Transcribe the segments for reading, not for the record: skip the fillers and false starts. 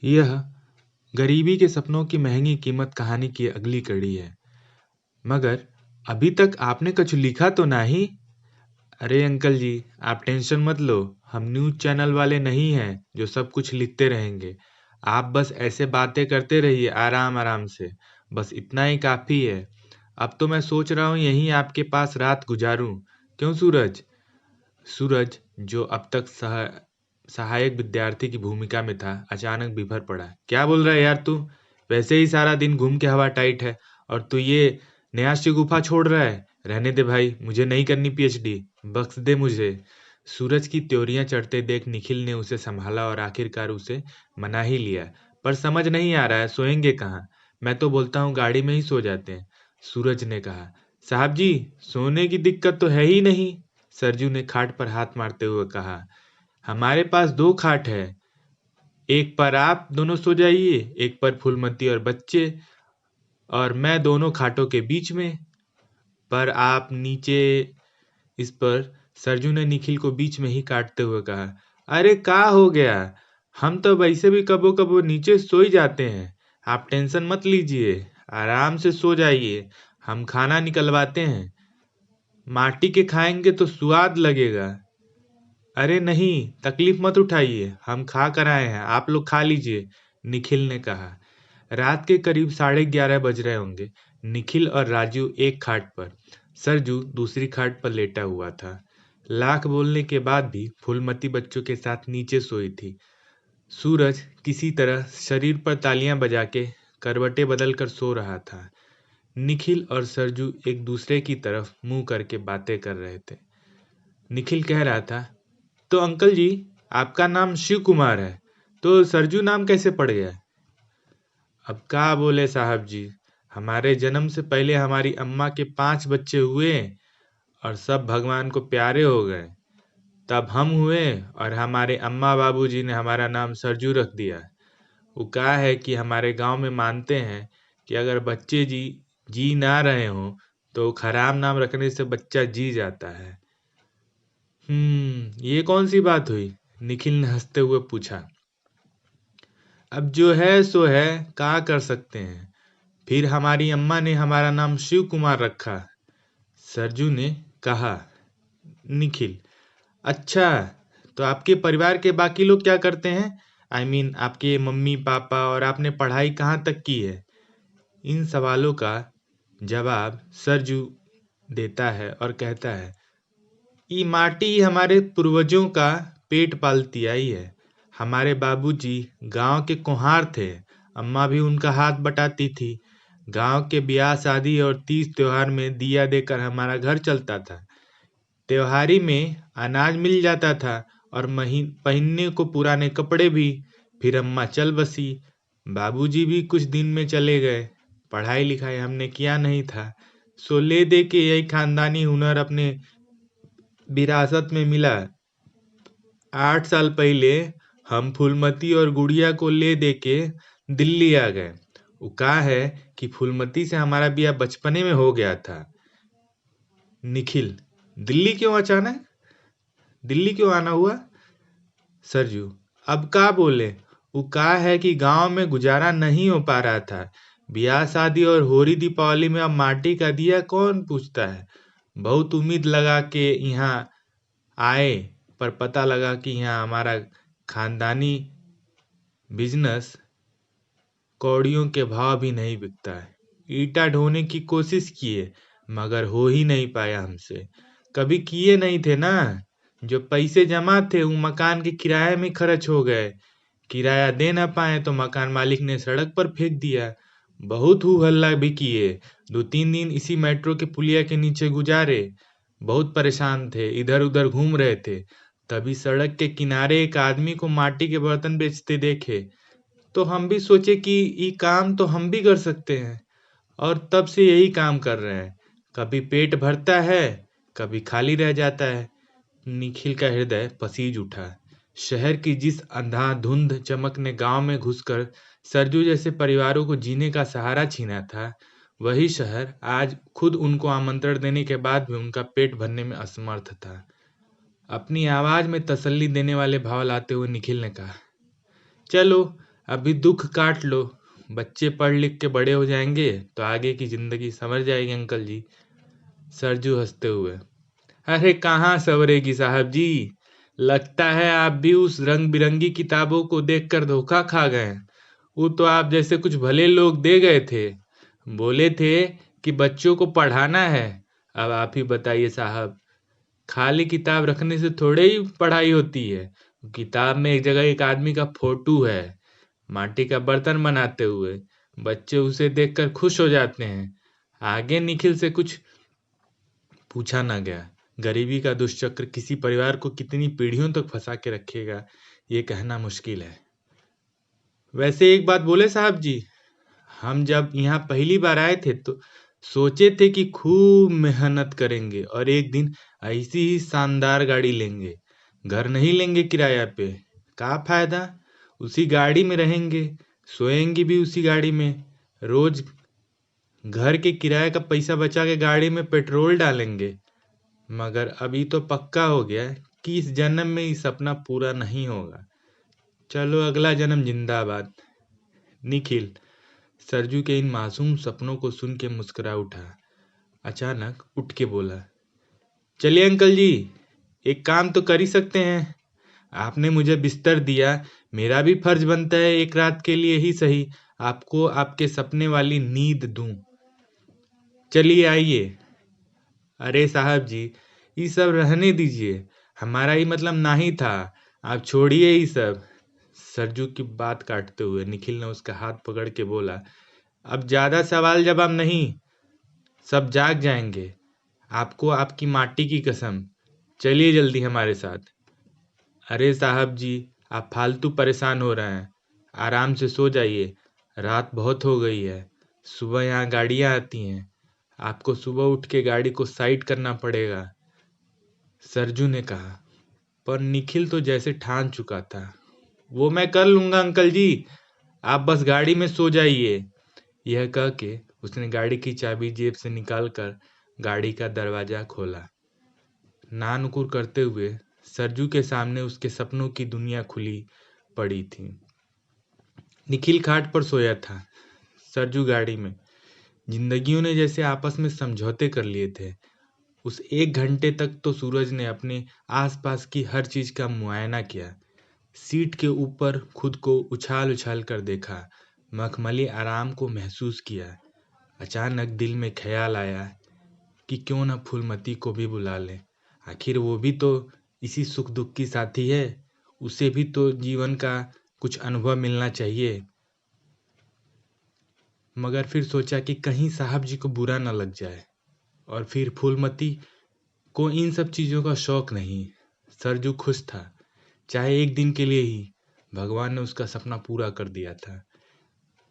यह गरीबी के सपनों की महंगी कीमत कहानी की अगली कड़ी है। मगर अभी तक आपने कुछ लिखा तो नहीं? अरे अंकल जी, आप टेंशन मत लो। हम न्यूज़ चैनल वाले नहीं हैं जो सब कुछ लिखते रहेंगे। आप बस ऐसे बातें करते रहिए आराम आराम से। बस इतना ही काफ़ी है। अब तो मैं सोच रहा हूँ यहीं आपके पास रात गुजारूं। क्यों सूरज? सूरज, जो अब तक सहायक विद्यार्थी की भूमिका में था, अचानक बिभर पड़ा। क्या बोल रहा है यार तू? वैसे ही सारा दिन घूम के हवा टाइट है और तू ये न्यास की गुफा छोड़ रहा है। रहने दे भाई, मुझे नहीं करनी पीएचडी। बख्श दे मुझे। सूरज की त्योरियां चढ़ते देख निखिल ने उसे संभाला और आखिरकार उसे मना ही लिया। पर समझ नहीं आ रहा है, सोएंगे कहाँ? मैं तो बोलता हूँ गाड़ी में ही सो जाते हैं। सूरज ने कहा। साहब जी, सोने की दिक्कत तो है ही नहीं। सरजू ने खाट पर हाथ मारते हुए कहा। हमारे पास दो खाट है। एक पर आप दोनों सो जाइए, एक पर फूलमती और बच्चे, और मैं दोनों खाटों के बीच में। पर आप नीचे। इस पर सरजू ने निखिल को बीच में ही काटते हुए कहा। अरे का हो गया? हम तो वैसे भी कबो कबो नीचे सो ही जाते हैं। आप टेंशन मत लीजिए, आराम से सो जाइए। हम खाना निकलवाते हैं। माटी के खाएंगे तो स्वाद लगेगा। अरे नहीं, तकलीफ मत उठाइए, हम खा कर आए हैं, आप लोग खा लीजिए। निखिल ने कहा। रात के करीब 11:30 बज रहे होंगे। निखिल और राजू एक खाट पर, सरजू दूसरी खाट पर लेटा हुआ था। लाख बोलने के बाद भी फूलमती बच्चों के साथ नीचे सोई थी। सूरज किसी तरह शरीर पर तालियां बजा के करवटें बदल कर सो रहा था। निखिल और सरजू एक दूसरे की तरफ मुंह करके बातें कर रहे थे। निखिल कह रहा था, तो अंकल जी, आपका नाम शिव कुमार है, तो सरजू नाम कैसे पड़ गया? अब क्या बोले साहब जी, हमारे जन्म से पहले हमारी अम्मा के 5 बच्चे हुए और सब भगवान को प्यारे हो गए। तब हम हुए और हमारे अम्मा बाबूजी ने हमारा नाम सरजू रख दिया। वो क्या है कि हमारे गांव में मानते हैं कि अगर बच्चे जी ना रहे हों तो खराब नाम रखने से बच्चा जी जाता है। ये कौन सी बात हुई? निखिल ने हंसते हुए पूछा। अब जो है सो है, क्या कर सकते हैं। फिर हमारी अम्मा ने हमारा नाम शिव कुमार रखा, सरजू ने कहा। निखिल, अच्छा, तो आपके परिवार के बाकी लोग क्या करते हैं? आई मीन आपके मम्मी पापा, और आपने पढ़ाई कहाँ तक की है? इन सवालों का जवाब सरजू देता है और कहता है, ये माटी हमारे पूर्वजों का पेट पालती आई है। हमारे बाबूजी गांव के कुम्हार थे। अम्मा भी उनका हाथ बटाती थी। गांव के ब्याह शादी और तीज त्योहार में दिया देकर हमारा घर चलता था। त्योहारी में अनाज मिल जाता था और पहनने को पुराने कपड़े भी। फिर अम्मा चल बसी। बाबूजी भी कुछ दिन में चले गए। पढ़ाई लिखाई हमने किया नहीं था, सो ले दे के यही खानदानी हुनर अपने विरासत में मिला। 8 साल पहले हम फूलमती और गुड़िया को ले दे के दिल्ली आ गए। वो कहा है कि फूलमती से हमारा ब्याह बचपने में हो गया था। निखिल, दिल्ली क्यों अचानक? दिल्ली क्यों आना हुआ? सरजू, अब का बोले, वो कहा है कि गांव में गुजारा नहीं हो पा रहा था। ब्याह शादी और होली दीपावली में अब माटी का दिया कौन पूछता है। बहुत उम्मीद लगा के यहाँ आए, पर पता लगा कि यहाँ हमारा खानदानी बिजनेस कौड़ियों के भाव भी नहीं बिकता है। ईटा ढोने की कोशिश किए, मगर हो ही नहीं पाया हमसे। कभी किए नहीं थे ना। जो पैसे जमा थे वो मकान के किराए में खर्च हो गए। किराया दे ना पाए तो मकान मालिक ने सड़क पर फेंक दिया। बहुत हु हल्ला भी किए। 2-3 दिन इसी मेट्रो के पुलिया के नीचे गुजारे। बहुत परेशान थे, इधर उधर घूम रहे थे। तभी सड़क के किनारे एक आदमी को माटी के बर्तन बेचते देखे, तो हम भी सोचे कि ये काम तो हम भी कर सकते हैं, और तब से यही काम कर रहे हैं। कभी पेट भरता है, कभी खाली रह जाता है। निखिल का हृदय पसीज उठा। शहर की जिस अंधाधुंध चमक ने गांव में घुसकर सरजू जैसे परिवारों को जीने का सहारा छीना था, वही शहर आज खुद उनको आमंत्रण देने के बाद भी उनका पेट भरने में असमर्थ था। अपनी आवाज में तसल्ली देने वाले भाव लाते हुए निखिल ने कहा, चलो, अभी दुख काट लो, बच्चे पढ़ लिख के बड़े हो जाएंगे तो आगे की जिंदगी समझ जाएगी अंकल जी। सरजू हंसते हुए, अरे कहाँ सवरेगी साहब जी, लगता है आप भी उस रंग बिरंगी किताबों को देखकर धोखा खा गए। वो तो आप जैसे कुछ भले लोग दे गए थे, बोले थे कि बच्चों को पढ़ाना है। अब आप ही बताइए साहब, खाली किताब रखने से थोड़े ही पढ़ाई होती है। किताब में एक जगह एक आदमी का फोटो है, माटी का बर्तन बनाते हुए। बच्चे उसे देखकर खुश हो जाते हैं। आगे निखिल से कुछ पूछा ना गया। गरीबी का दुष्चक्र किसी परिवार को कितनी पीढ़ियों तक फंसा के रखेगा, ये कहना मुश्किल है। वैसे एक बात बोले साहब जी, हम जब यहाँ पहली बार आए थे तो सोचे थे कि खूब मेहनत करेंगे और एक दिन ऐसी ही शानदार गाड़ी लेंगे। घर नहीं लेंगे किराया पे, क्या फायदा, उसी गाड़ी में रहेंगे, सोएंगे भी उसी गाड़ी में, रोज घर के किराए का पैसा बचा के गाड़ी में पेट्रोल डालेंगे। मगर अभी तो पक्का हो गया है कि इस जन्म में ये सपना पूरा नहीं होगा। चलो अगला जन्म जिंदाबाद। निखिल सरजू के इन मासूम सपनों को सुन के मुस्कुरा उठा। अचानक उठ के बोला, चलिए अंकल जी, एक काम तो कर ही सकते हैं। आपने मुझे बिस्तर दिया, मेरा भी फर्ज बनता है एक रात के लिए ही सही आपको आपके सपने वाली नींद दूं। चलिए आइए। अरे साहब जी, ये सब रहने दीजिए, हमारा ही मतलब नहीं था, आप छोड़िए ये सब। सरजू की बात काटते हुए निखिल ने उसका हाथ पकड़ के बोला, अब ज्यादा सवाल जवाब नहीं, सब जाग जाएंगे, आपको आपकी माटी की कसम। चलिए जल्दी हमारे साथ। अरे साहब जी, आप फालतू परेशान हो रहे हैं, आराम से सो जाइए, रात बहुत हो गई है, सुबह यहाँ गाड़ियाँ आती हैं, आपको सुबह उठ के गाड़ी को साइड करना पड़ेगा, सरजू ने कहा। पर निखिल तो जैसे ठान चुका था, वो मैं कर लूंगा अंकल जी, आप बस गाड़ी में सो जाइए। यह कह के उसने गाड़ी की चाबी जेब से निकालकर गाड़ी का दरवाजा खोला। नानुकुर करते हुए सरजू के सामने उसके सपनों की दुनिया खुली पड़ी थी। निखिल खाट पर सोया था, सरजू गाड़ी में। जिंदगियों ने जैसे आपस में समझौते कर लिए थे। उस 1 घंटे तक तो सूरज ने अपने आसपास की हर चीज का मुआयना किया, सीट के ऊपर खुद को उछाल उछाल कर देखा, मखमली आराम को महसूस किया। अचानक दिल में ख्याल आया कि क्यों न फूलमती को भी बुला ले, आखिर वो भी तो इसी सुख दुख की साथी है, उसे भी तो जीवन का कुछ अनुभव मिलना चाहिए। मगर फिर सोचा कि कहीं साहब जी को बुरा न लग जाए, और फिर फूलमती को इन सब चीजों का शौक नहीं। सरजू खुश था, चाहे एक दिन के लिए ही, भगवान ने उसका सपना पूरा कर दिया था।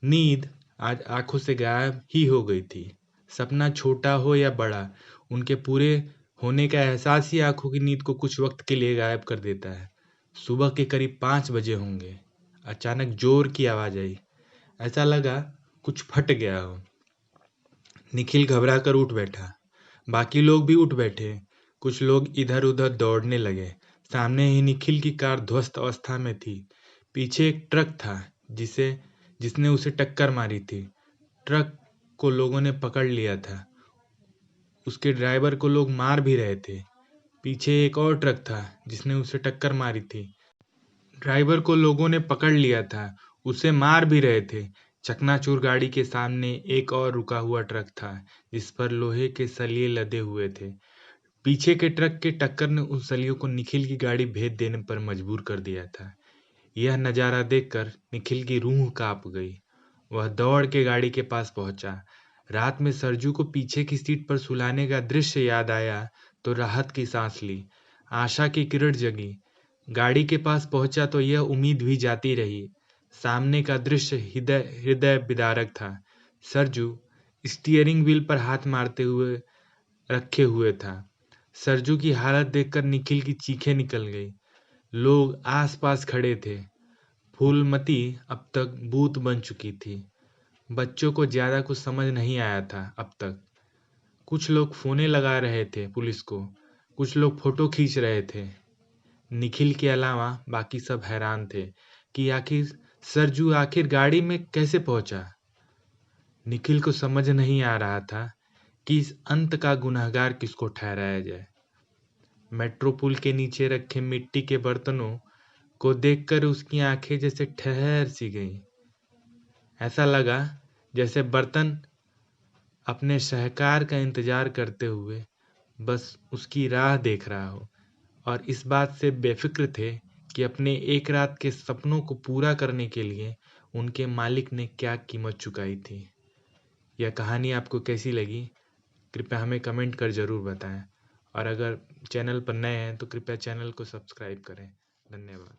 नींद आज आंखों से गायब ही हो गई थी। सपना छोटा हो या बड़ा, उनके पूरे होने का एहसास ही आंखों की नींद को कुछ वक्त के लिए गायब कर देता है। सुबह के करीब 5 बजे होंगे। अचानक जोर की आवाज आई, ऐसा लगा कुछ फट गया हो। निखिल घबरा कर उठ बैठा, बाकी लोग भी उठ बैठे। कुछ लोग इधर उधर दौड़ने लगे। सामने ही निखिल की कार ध्वस्त अवस्था में थी। पीछे एक ट्रक था जिसने उसे टक्कर मारी थी। ट्रक को लोगों ने पकड़ लिया था, उसके ड्राइवर को लोग मार भी रहे थे। पीछे एक और ट्रक था जिसने उसे टक्कर मारी थी, ड्राइवर को लोगों ने पकड़ लिया था, उसे मार भी रहे थे। चकनाचूर गाड़ी के सामने एक और रुका हुआ ट्रक था जिस पर लोहे के सलिए लदे हुए थे। पीछे के ट्रक के टक्कर ने उन सलियों को निखिल की गाड़ी भेज देने पर मजबूर कर दिया था। यह नजारा देखकर निखिल की रूह कांप गई। वह दौड़ के गाड़ी के पास पहुंचा। रात में सरजू को पीछे की सीट पर सुलाने का दृश्य याद आया तो राहत की सांस ली, आशा की किरण जगी। गाड़ी के पास पहुंचा तो यह उम्मीद भी जाती रही। सामने का दृश्य हृदय हृदय विदारक था। सरजू स्टीयरिंग व्हील पर हाथ मारते हुए रखे हुए था। सरजू की हालत देखकर निखिल की चीखें निकल गई। लोग आसपास खड़े थे। फूलमती अब तक भूत बन चुकी थी। बच्चों को ज्यादा कुछ समझ नहीं आया था अब तक। कुछ लोग फोने लगा रहे थे पुलिस को, कुछ लोग फोटो खींच रहे थे। निखिल के अलावा बाकी सब हैरान थे कि आखिर सरजू आखिर गाड़ी में कैसे पहुंचा? निखिल को समझ नहीं आ रहा था कि इस अंत का गुनहगार किसको ठहराया जाए। मेट्रो पुल के नीचे रखे मिट्टी के बर्तनों को देखकर उसकी आंखें जैसे ठहर सी गईं। ऐसा लगा जैसे बर्तन अपने शाहकार का इंतजार करते हुए बस उसकी राह देख रहा हो, और इस बात से बेफिक्र थे कि अपने एक रात के सपनों को पूरा करने के लिए उनके मालिक ने क्या कीमत चुकाई थी। यह कहानी आपको कैसी लगी, कृपया हमें कमेंट कर ज़रूर बताएं, और अगर चैनल पर नए हैं तो कृपया चैनल को सब्सक्राइब करें। धन्यवाद।